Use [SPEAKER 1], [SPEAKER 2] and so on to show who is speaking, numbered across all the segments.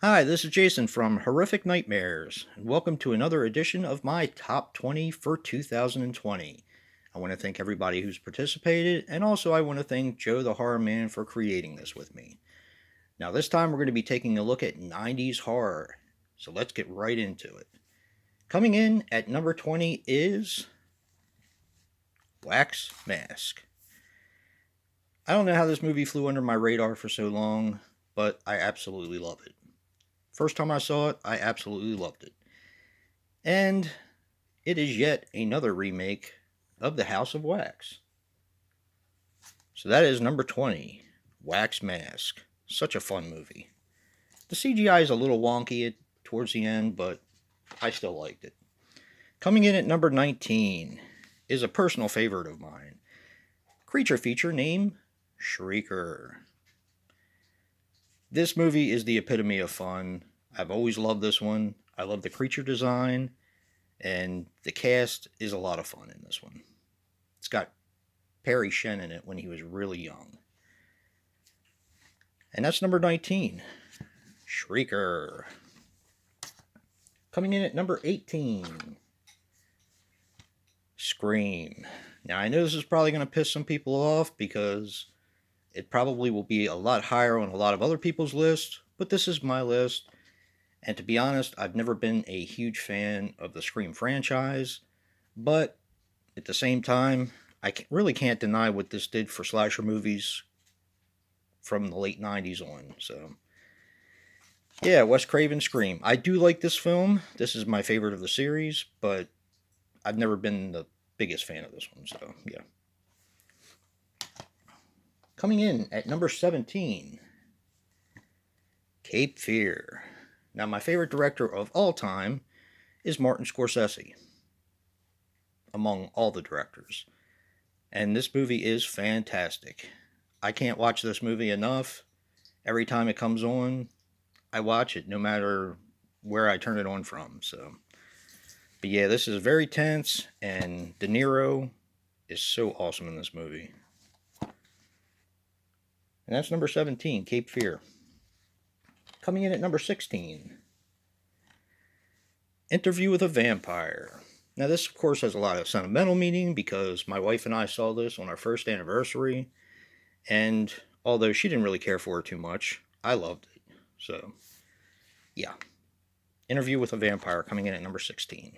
[SPEAKER 1] Hi, this is Jason from Horrific Nightmares, and welcome to another edition of my Top 20 for 2020. I want to thank everybody who's participated, and also I want to thank Joe the Horror Man for creating this with me. Now, this time we're going to be taking a look at 90s horror, so let's get right into it. Coming in at number 20 is Wax Mask. I don't know how this movie flew under my radar for so long, but I absolutely love it. First time I saw it, I absolutely loved it. And it is yet another remake of The House of Wax. So that is number 20, Wax Mask. Such a fun movie. The CGI is a little wonky towards the end, but I still liked it. Coming in at number 19 is a personal favorite of mine. Creature feature named Shrieker. This movie is the epitome of fun. I've always loved this one. I love the creature design, and the cast is a lot of fun in this one. It's got Perry Shen in it when he was really young. And that's number 19, Shrieker. Coming in at number 18, Scream. Now, I know this is probably going to piss some people off because it probably will be a lot higher on a lot of other people's lists, but this is my list. And to be honest, I've never been a huge fan of the Scream franchise, but at the same time, I really can't deny what this did for slasher movies from the late 90s on. So, yeah, Wes Craven Scream. I do like this film. This is my favorite of the series, but I've never been the biggest fan of this one. So, yeah. Coming in at number 17, Cape Fear. Now, my favorite director of all time is Martin Scorsese, among all the directors. And this movie is fantastic. I can't watch this movie enough. Every time it comes on, I watch it, no matter where I turn it on from. So, but yeah, this is very tense, and De Niro is so awesome in this movie. And that's number 17, Cape Fear. Coming in at number 16, Interview with a Vampire. Now, this, of course, has a lot of sentimental meaning because my wife and I saw this on our first anniversary, and although she didn't really care for it too much, I loved it. So, yeah. Interview with a Vampire coming in at number 16.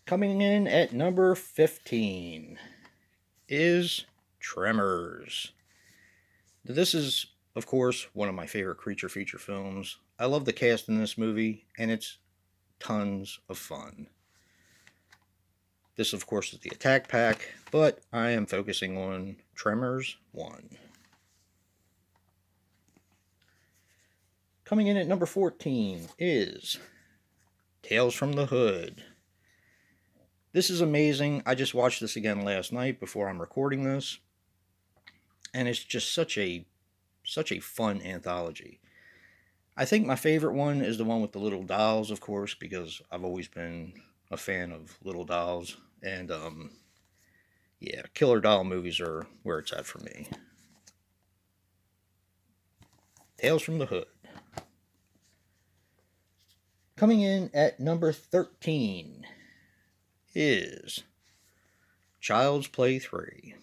[SPEAKER 1] Coming in at number 15 is Tremors. This is, of course, one of my favorite creature feature films. I love the cast in this movie, and it's tons of fun. This, of course, is the Attack Pack, but I am focusing on Tremors 1. Coming in at number 14 is Tales from the Hood. This is amazing. I just watched this again last night before I'm recording this, and it's just such a fun anthology. I think my favorite one is the one with the little dolls, of course, because I've always been a fan of little dolls, and yeah, killer doll movies are where it's at for me. Tales from the Hood. Coming in at number 13 is Child's Play 3.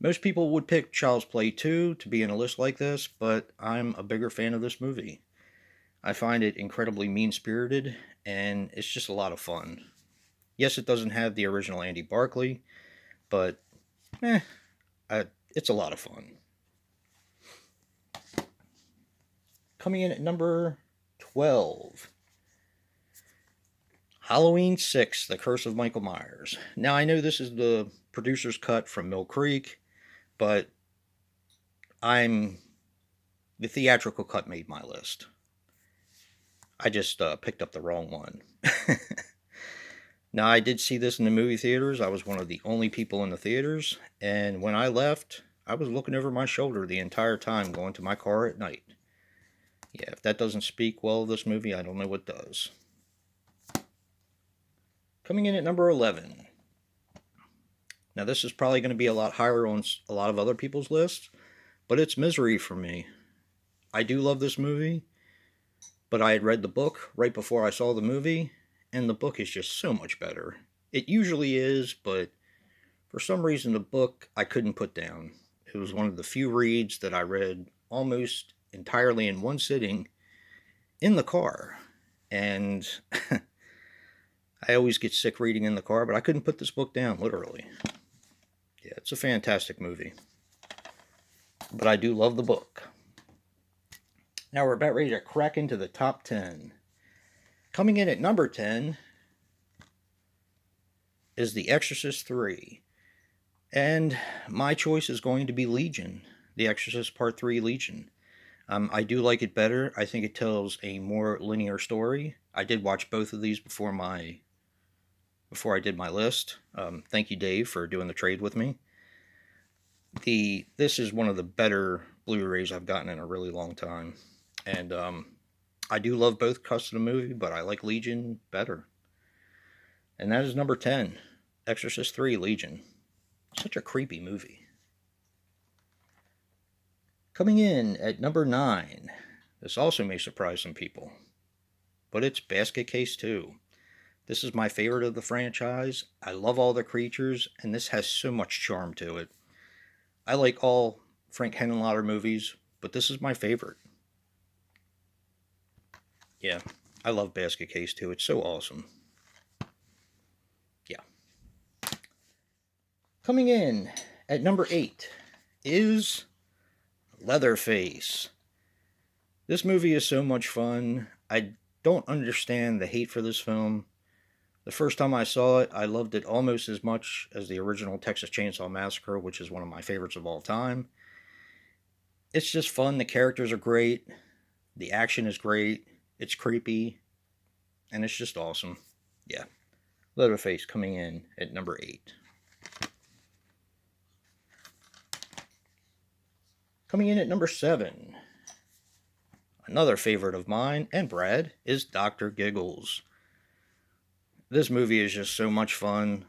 [SPEAKER 1] Most people would pick Child's Play 2 to be in a list like this, but I'm a bigger fan of this movie. I find it incredibly mean-spirited, and it's just a lot of fun. Yes, it doesn't have the original Andy Barclay, but it's a lot of fun. Coming in at number 12, Halloween 6, The Curse of Michael Myers. Now, I know this is the producer's cut from Mill Creek, but the theatrical cut made my list. I just picked up the wrong one. Now, I did see this in the movie theaters. I was one of the only people in the theaters, and when I left, I was looking over my shoulder the entire time going to my car at night. Yeah, if that doesn't speak well of this movie, I don't know what does. Coming in at number 11, Now, this is probably going to be a lot higher on a lot of other people's lists, but it's Misery for me. I do love this movie, but I had read the book right before I saw the movie, and the book is just so much better. It usually is, but for some reason the book I couldn't put down. It was one of the few reads that I read almost entirely in one sitting in the car. And I always get sick reading in the car, but I couldn't put this book down, literally. Yeah, it's a fantastic movie. But I do love the book. Now we're about ready to crack into the top 10. Coming in at number 10 is The Exorcist III. And my choice is going to be Legion. The Exorcist Part 3 Legion. I do like it better. I think it tells a more linear story. I did watch both of these before I did my list. Thank you, Dave, for doing the trade with me. This is one of the better Blu-rays I've gotten in a really long time. And I do love both cuts of the movie, but I like Legion better. And that is number 10, Exorcist III Legion. Such a creepy movie. Coming in at number 9, this also may surprise some people, but it's Basket Case 2. This is my favorite of the franchise. I love all the creatures, and this has so much charm to it. I like all Frank Henenlotter movies, but this is my favorite. Yeah, I love Basket Case 2. It's so awesome. Yeah. Coming in at number 8 is Leatherface. This movie is so much fun. I don't understand the hate for this film. The first time I saw it, I loved it almost as much as the original Texas Chainsaw Massacre, which is one of my favorites of all time. It's just fun. The characters are great. The action is great. It's creepy. And it's just awesome. Yeah. Leatherface coming in at number 8. Coming in at number 7, another favorite of mine and Brad, is Dr. Giggles. This movie is just so much fun.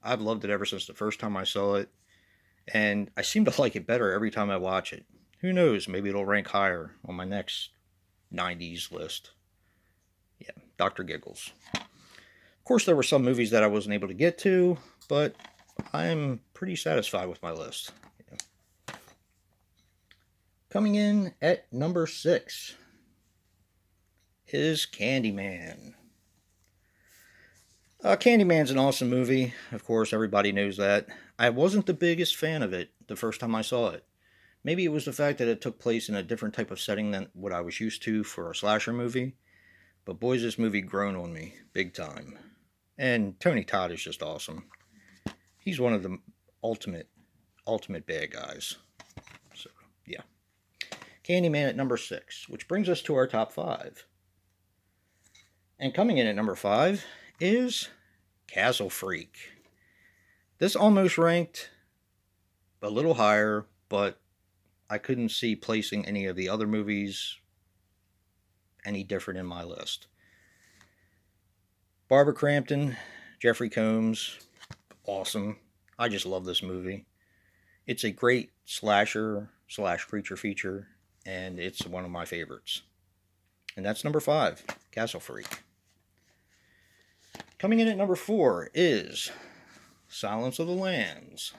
[SPEAKER 1] I've loved it ever since the first time I saw it, and I seem to like it better every time I watch it. Who knows, maybe it'll rank higher on my next 90s list. Yeah, Dr. Giggles. Of course, there were some movies that I wasn't able to get to, but I'm pretty satisfied with my list. Coming in at number 6 is Candyman. Candyman's an awesome movie. Of course, everybody knows that. I wasn't the biggest fan of it the first time I saw it. Maybe it was the fact that it took place in a different type of setting than what I was used to for a slasher movie. But boy, this movie grown on me big time. And Tony Todd is just awesome. He's one of the ultimate bad guys. So, yeah. Candyman at number 6, which brings us to our top 5. And coming in at number 5 is Castle Freak. This almost ranked a little higher, but I couldn't see placing any of the other movies any different in my list. Barbara Crampton, Jeffrey Combs, awesome. I just love this movie. It's a great slasher / creature feature, and it's one of my favorites. And that's number 5, Castle Freak. Coming in at number 4 is Silence of the Lambs.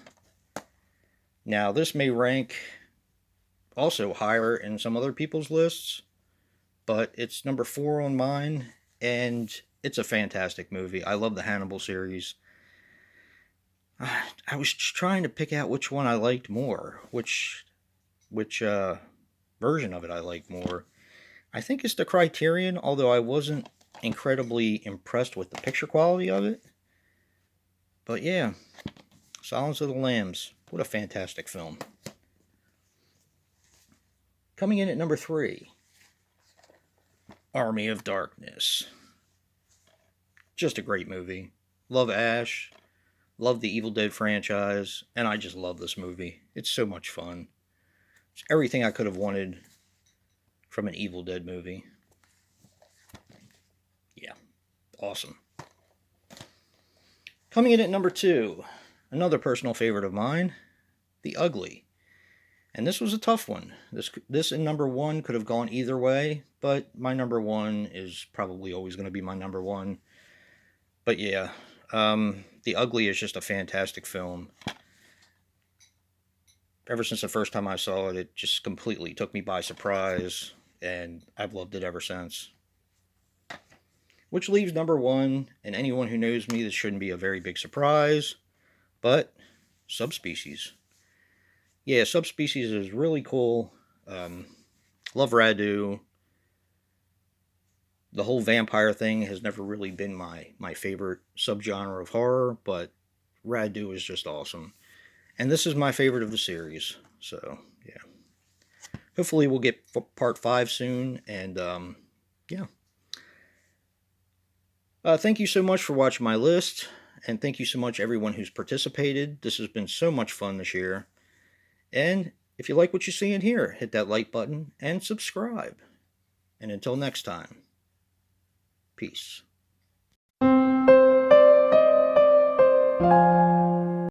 [SPEAKER 1] Now, this may rank also higher in some other people's lists, but it's number 4 on mine, and it's a fantastic movie. I love the Hannibal series. I was trying to pick out which one I liked more, which version of it I liked more. I think it's the Criterion, although I wasn't incredibly impressed with the picture quality of it. But yeah, Silence of the Lambs. What a fantastic film. Coming in at number 3, Army of Darkness. Just a great movie. Love Ash. Love the Evil Dead franchise. And I just love this movie. It's so much fun. It's everything I could have wanted from an Evil Dead movie. Yeah. Awesome. Coming in at number 2, another personal favorite of mine, The Ugly. And this was a tough one. This and number one could have gone either way, but my number one is probably always going to be my number one. But yeah, The Ugly is just a fantastic film. Ever since the first time I saw it, it just completely took me by surprise, and I've loved it ever since. Which leaves number one, and anyone who knows me, this shouldn't be a very big surprise, but Subspecies. Yeah, Subspecies is really cool. Love Radu. The whole vampire thing has never really been my favorite subgenre of horror, but Radu is just awesome. And this is my favorite of the series. So, yeah. Hopefully we'll get part 5 soon, and yeah. Thank you so much for watching my list, and thank you so much everyone who's participated. This has been so much fun this year. And if you like what you see in here, hit that like button and subscribe. And until next time, peace.